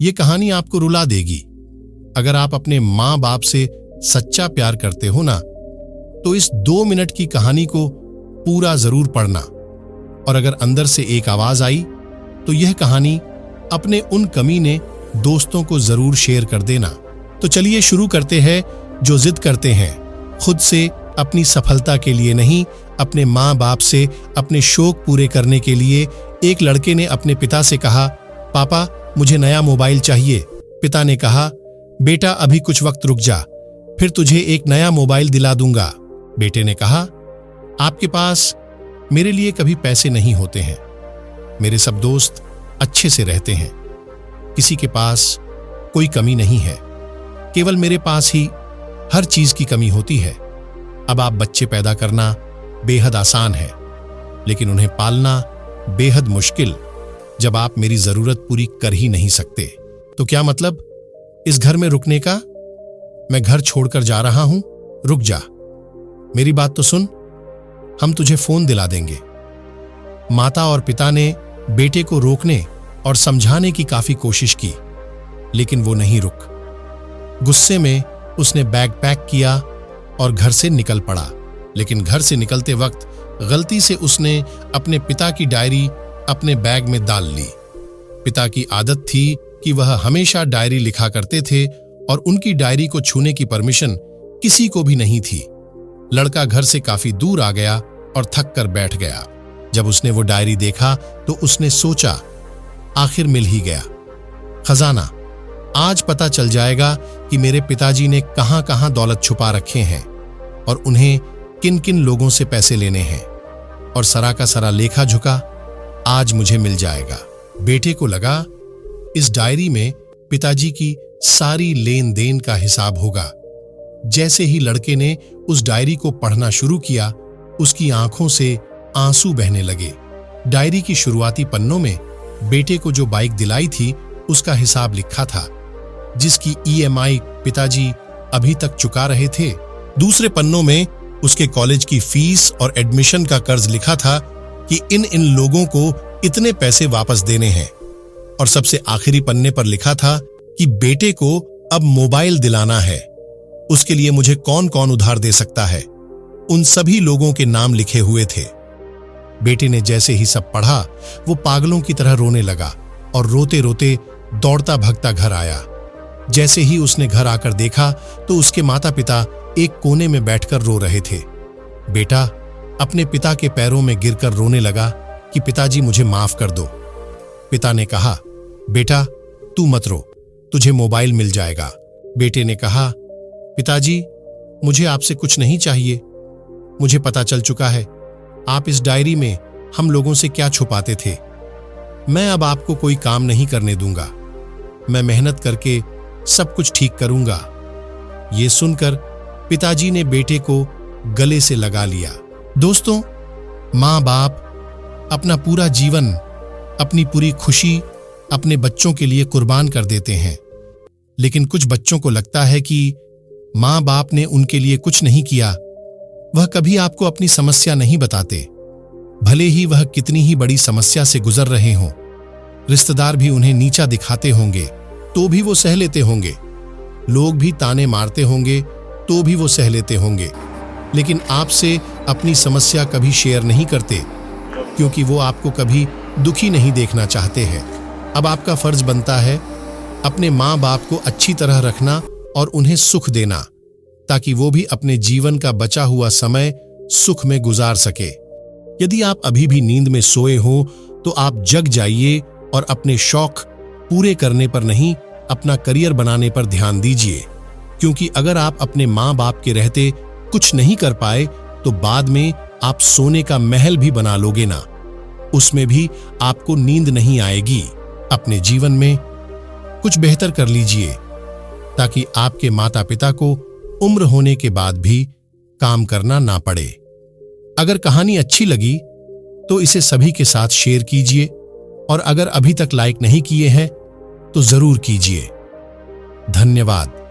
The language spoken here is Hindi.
ये कहानी आपको रुला देगी। अगर आप अपने माँ बाप से सच्चा प्यार करते हो ना, तो इस 2 मिनट की कहानी को पूरा जरूर पढ़ना। और अगर अंदर से एक आवाज आई तो यह कहानी अपने उन कमीने दोस्तों को जरूर शेयर कर देना। तो चलिए शुरू करते हैं। जो जिद करते हैं खुद से अपनी सफलता के लिए नहीं, अपने माँ बाप से अपने शौक पूरे करने के लिए। एक लड़के ने अपने पिता से कहा, पापा मुझे नया मोबाइल चाहिए। पिता ने कहा, बेटा अभी कुछ वक्त रुक जा, फिर तुझे एक नया मोबाइल दिला दूंगा। बेटे ने कहा, आपके पास मेरे लिए कभी पैसे नहीं होते हैं। मेरे सब दोस्त अच्छे से रहते हैं, किसी के पास कोई कमी नहीं है, केवल मेरे पास ही हर चीज की कमी होती है। अब आप बच्चे पैदा करना बेहद आसान है, लेकिन उन्हें पालना बेहद मुश्किल, जब आप मेरी जरूरत पूरी कर ही नहीं सकते। तो क्या मतलब इस घर में रुकने का? मैं घर छोड़कर जा रहा हूं, रुक जा, मेरी बात तो सुन, हम तुझे फोन दिला देंगे। माता और पिता ने बेटे को रोकने और समझाने की काफी कोशिश की, लेकिन वो नहीं रुक। गुस्से में उसने बैग पैक किया और घर से निकल पड़ा। लेकिन घर से निकलते वक्त गलती से उसने अपने पिता की डायरी अपने बैग में डाल ली। पिता की आदत थी कि वह हमेशा डायरी लिखा करते थे और उनकी डायरी को छूने की परमिशन किसी को भी नहीं थी। लड़का घर से काफी दूर आ गया और थक कर बैठ गया। जब उसने वो डायरी देखा तो उसने सोचा, आखिर मिल ही गया खजाना। आज पता चल जाएगा कि मेरे पिताजी ने कहां कहां दौलत छुपा रखे हैं और उन्हें किन किन लोगों से पैसे लेने हैं। और सरा का सरा लेखा झुका, आज मुझे मिल जाएगा। बेटे को लगा इस डायरी में पिताजी की सारी लेन देन का हिसाब होगा। जैसे ही लड़के ने उस डायरी को पढ़ना शुरू किया, उसकी आंखों से आंसू बहने लगे। डायरी की शुरुआती पन्नों में बेटे को जो बाइक दिलाई थी उसका हिसाब लिखा था, जिसकी EMI पिताजी अभी तक चुका रहे थे। दूसरे पन्नों में उसके कॉलेज की फीस और एडमिशन का कर्ज लिखा था कि इन लोगों को इतने पैसे वापस देने हैं। और सबसे आखिरी पन्ने पर लिखा था कि बेटे को अब मोबाइल दिलाना है, उसके लिए मुझे कौन कौन उधार दे सकता है। उन सभी लोगों के नाम लिखे हुए थे। बेटे ने जैसे ही सब पढ़ा, वो पागलों की तरह रोने लगा और रोते रोते दौड़ता भगता घर आया। जैसे ही उसने घर आकर देखा तो उसके माता पिता एक कोने में बैठकर रो रहे थे। बेटा अपने पिता के पैरों में गिरकर रोने लगा कि पिताजी मुझे माफ कर दो। पिता ने कहा, बेटा तू मत रो, तुझे मोबाइल मिल जाएगा। बेटे ने कहा, पिताजी मुझे आपसे कुछ नहीं चाहिए, मुझे पता चल चुका है आप इस डायरी में हम लोगों से क्या छुपाते थे। मैं अब आपको कोई काम नहीं करने दूंगा, मैं मेहनत करके सब कुछ ठीक करूंगा। ये सुनकर पिताजी ने बेटे को गले से लगा लिया। दोस्तों, माँ बाप अपना पूरा जीवन, अपनी पूरी खुशी अपने बच्चों के लिए कुर्बान कर देते हैं, लेकिन कुछ बच्चों को लगता है कि माँ बाप ने उनके लिए कुछ नहीं किया। वह कभी आपको अपनी समस्या नहीं बताते, भले ही वह कितनी ही बड़ी समस्या से गुजर रहे हों। रिश्तेदार भी उन्हें नीचा दिखाते होंगे तो भी वो सह लेते होंगे, लोग भी ताने मारते होंगे तो भी वो सह लेते होंगे, लेकिन आपसे अपनी समस्या कभी शेयर नहीं करते, क्योंकि वो आपको कभी दुखी नहीं देखना चाहते हैं। अब आपका फर्ज बनता है अपने माँ बाप को अच्छी तरह रखना और उन्हें सुख देना, ताकि वो भी अपने जीवन का बचा हुआ समय सुख में गुजार सके। यदि आप अभी भी नींद में सोए हो तो आप जग जाइए और अपने शौक पूरे करने पर नहीं, अपना करियर बनाने पर ध्यान दीजिए, क्योंकि अगर आप अपने माँ बाप के रहते कुछ नहीं कर पाए तो बाद में आप सोने का महल भी बना लोगे ना, उसमें भी आपको नींद नहीं आएगी। अपने जीवन में कुछ बेहतर कर लीजिए, ताकि आपके माता पिता को उम्र होने के बाद भी काम करना ना पड़े। अगर कहानी अच्छी लगी तो इसे सभी के साथ शेयर कीजिए, और अगर अभी तक लाइक नहीं किए हैं तो जरूर कीजिए। धन्यवाद।